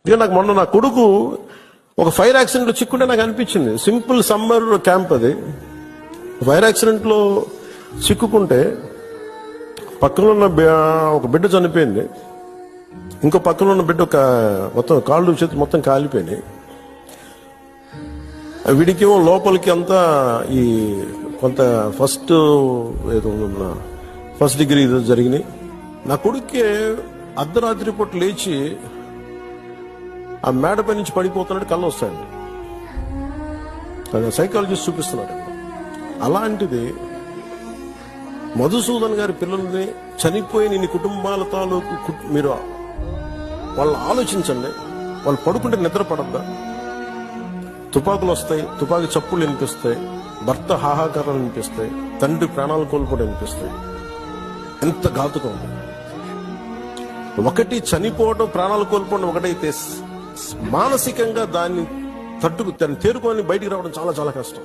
ఇక నాకు మొన్న నా కొడుకు ఒక ఫైర్ యాక్సిడెంట్లో చిక్కుంటే నాకు అనిపించింది. సింపుల్ సమ్మర్ క్యాంప్ అది. ఫైర్ యాక్సిడెంట్లో చిక్కుకుంటే పక్కన ఉన్న ఒక బిడ్డ చనిపోయింది, ఇంకో పక్కన ఉన్న బిడ్డ ఒక మొత్తం కాళ్ళు చేతులు మొత్తం కాలిపోయినాయి. వీడికేమో లోపలికి అంతా ఈ కొంత ఫస్ట్ డిగ్రీ జరిగినాయి. నా కొడుక్కి అర్ధరాత్రి పూట లేచి ఆ మేడపై నుంచి పడిపోతున్నాడు, కళ్ళు వస్తాయండి. సైకాలజిస్ట్ చూపిస్తున్నాడు. అలాంటిది మధుసూదన్ గారి పిల్లల్ని చనిపోయిన ఇన్ని కుటుంబాల తాలూకు మీరు వాళ్ళు ఆలోచించండి. వాళ్ళు పడుకుంటే నిద్ర పడద్దా? తుపాకులు వస్తాయి, తుపాకి చప్పులు వినిపిస్తాయి, భర్త హాహాకారాలు వినిపిస్తాయి, తండ్రి ప్రాణాలు కోల్పోవడం వినిపిస్తాయి. ఎంత ఘాతుకం! ఒకటి చనిపోవడం, ప్రాణాలు కోల్పోవడం ఒకటైతే మానసికంగా దాన్ని తేరుకొని బయటికి రావడం చాలా చాలా కష్టం.